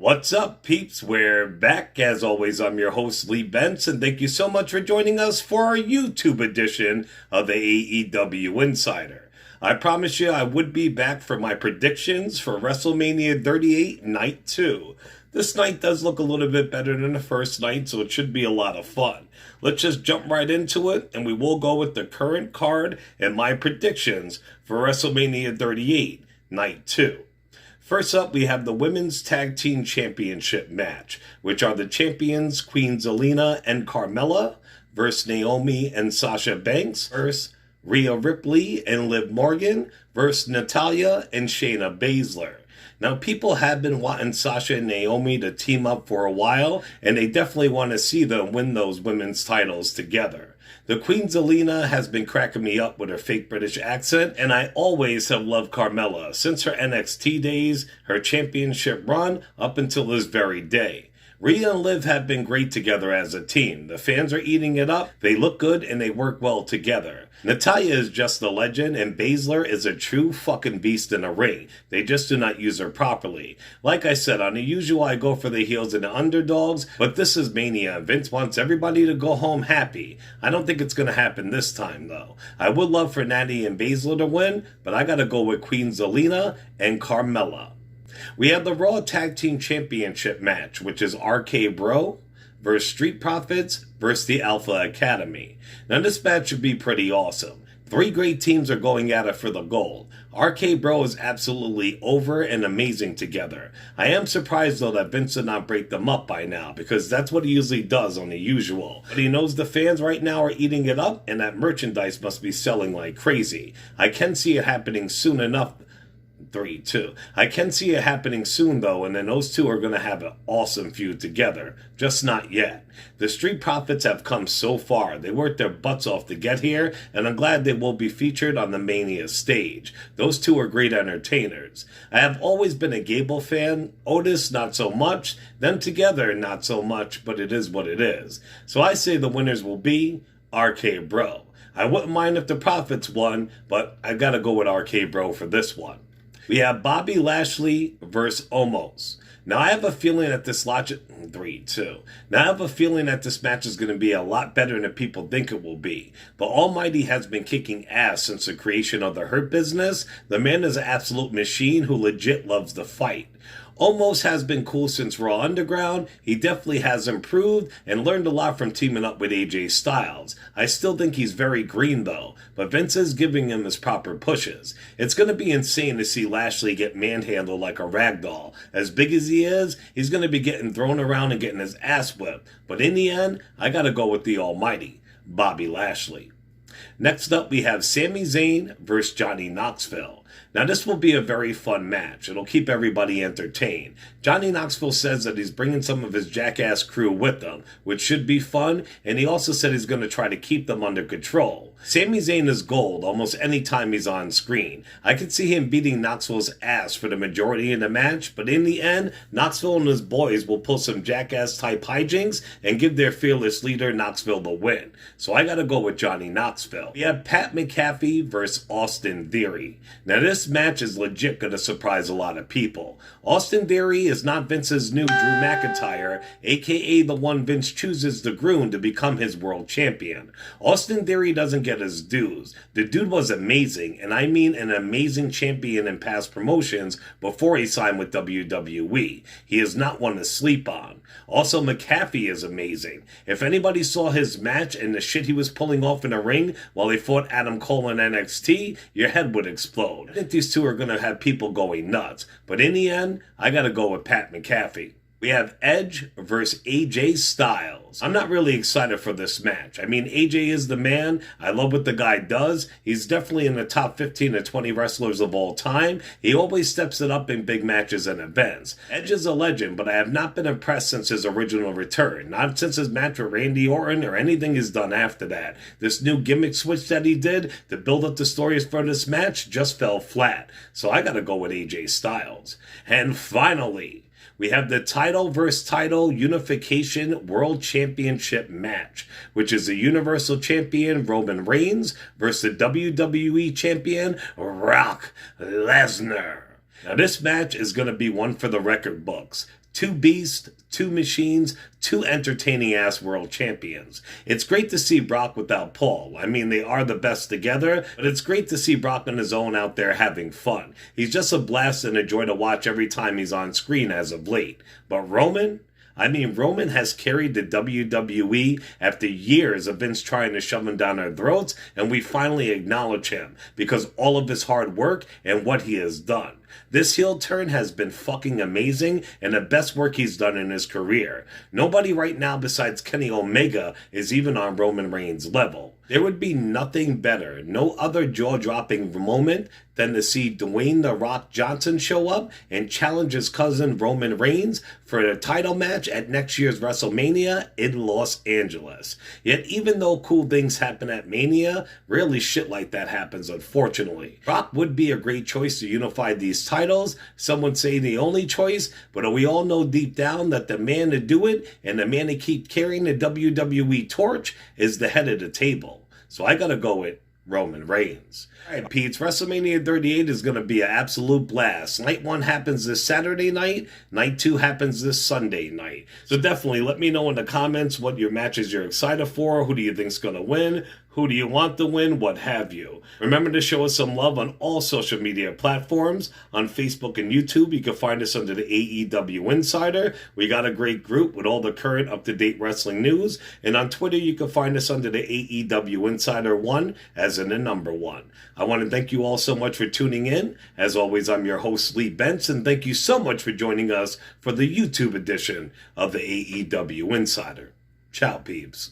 What's up, peeps? We're back. As always, I'm your host, Lee Bentz, and thank you so much for joining us for our YouTube edition of the AEW Insider. I promised you I would be back for my predictions for Wrestlemania 38 Night 2. This night does look a little bit better than the first night, so it should be a lot of fun. Let's just jump right into it, and we will go with the current card and my predictions for Wrestlemania 38 Night 2. First up, we have the Women's Tag Team Championship match, which are the champions Queen Zelina and Carmella versus Naomi and Sasha Banks versus Rhea Ripley and Liv Morgan versus Natalya and Shayna Baszler. Now, people have been wanting Sasha and Naomi to team up for a while, and they definitely want to see them win those women's titles together. The Queen Zelina has been cracking me up with her fake British accent, and I always have loved Carmella since her NXT days, her championship run, up until this very day. Rhea and Liv have been great together as a team. The fans are eating it up, they look good, and they work well together. Natalya is just a legend, and Baszler is a true fucking beast in the ring. They just do not use her properly. Like I said, on the usual I go for the heels and the underdogs, but this is Mania. Vince wants everybody to go home happy. I don't think it's going to happen this time, though. I would love for Natty and Baszler to win, but I gotta go with Queen Zelina and Carmella. We have the Raw Tag Team Championship match, which is RK Bro versus Street Profits versus the Alpha Academy. Now, this match should be pretty awesome. Three great teams are going at it for the gold. RK Bro is absolutely over and amazing together. I am surprised, though, that Vince did not break them up by now, because that's what he usually does on the usual. But he knows the fans right now are eating it up, and that merchandise must be selling like crazy. I can see it happening soon enough. 3-2. I can see it happening soon, though, and then those two are going to have an awesome feud together. Just not yet. The Street Profits have come so far. They worked their butts off to get here, and I'm glad they will be featured on the Mania stage. Those two are great entertainers. I have always been a Gable fan. Otis, not so much. Them together, not so much, but it is what it is. So I say the winners will be RK Bro. I wouldn't mind if the Profits won, but I gotta go with RK Bro for this one. We have Bobby Lashley versus Omos. Now, I have a feeling that this 3-2. Now, I have a feeling that this match is going to be a lot better than people think it will be. But Almighty has been kicking ass since the creation of the Hurt Business. The man is an absolute machine who legit loves to fight. Omos has been cool since Raw Underground. He definitely has improved and learned a lot from teaming up with AJ Styles. I still think he's very green, though, but Vince is giving him his proper pushes. It's going to be insane to see Lashley get manhandled like a ragdoll. As big as he is, he's going to be getting thrown around and getting his ass whipped. But in the end, I got to go with the almighty, Bobby Lashley. Next up, we have Sami Zayn versus Johnny Knoxville. Now, this will be a very fun match. It'll keep everybody entertained. Johnny Knoxville says that he's bringing some of his jackass crew with him, which should be fun, and he also said he's going to try to keep them under control. Sami Zayn is gold almost any time he's on screen. I could see him beating Knoxville's ass for the majority of the match, but in the end, Knoxville and his boys will pull some jackass-type hijinks and give their fearless leader, Knoxville, the win. So I gotta go with Johnny Knoxville. We have Pat McAfee versus Austin Theory. Now, this match is legit going to surprise a lot of people. Austin Theory is not Vince's new Drew McIntyre, aka the one Vince chooses to groom to become his world champion. Austin Theory doesn't get his dues. The dude was amazing, and I mean an amazing champion in past promotions before he signed with WWE. He is not one to sleep on. Also, McAfee is amazing. If anybody saw his match and the shit he was pulling off in the ring while he fought Adam Cole in NXT, your head would explode. I think these two are going to have people going nuts. But in the end, I got to go with Pat McAfee. We have Edge versus AJ Styles. I'm not really excited for this match. I mean, AJ is the man. I love what the guy does. He's definitely in the top 15 to 20 wrestlers of all time. He always steps it up in big matches and events. Edge is a legend, but I have not been impressed since his original return. Not since his match with Randy Orton or anything he's done after that. This new gimmick switch that he did to build up the stories for this match just fell flat. So I gotta go with AJ Styles. And finally, we have the title versus title unification world championship match, which is the Universal Champion Roman Reigns versus the WWE Champion Brock Lesnar. Now, this match is going to be one for the record books. Two beasts, two machines, two entertaining-ass world champions. It's great to see Brock without Paul. I mean, they are the best together, but it's great to see Brock on his own out there having fun. He's just a blast and a joy to watch every time he's on screen as of late. But Roman? I mean, Roman has carried the WWE after years of Vince trying to shove him down our throats, and we finally acknowledge him because all of his hard work and what he has done. This heel turn has been fucking amazing and the best work he's done in his career. Nobody right now besides Kenny Omega is even on Roman Reigns' level. There would be nothing better, no other jaw-dropping moment than to see Dwayne "The Rock" Johnson show up and challenge his cousin Roman Reigns for a title match at next year's Wrestlemania in Los Angeles. Yet even though cool things happen at Mania, rarely shit like that happens, unfortunately. Rock would be a great choice to unify these titles. Some would say the only choice, but we all know deep down that the man to do it and the man to keep carrying the WWE torch is the head of the table. So I gotta go with Roman Reigns. Alright, Pete's, WrestleMania 38 is going to be an absolute blast. Night 1 happens this Saturday night. Night 2 happens this Sunday night. So definitely let me know in the comments what your matches you're excited for. Who do you think's going to win? Who do you want to win? What have you? Remember to show us some love on all social media platforms. On Facebook and YouTube, you can find us under the AEW Insider. We got a great group with all the current up-to-date wrestling news. And on Twitter, you can find us under the AEW Insider 1, as in the number 1. I want to thank you all so much for tuning in. As always, I'm your host, Lee Benson. Thank you so much for joining us for the YouTube edition of the AEW Insider. Ciao, peeps.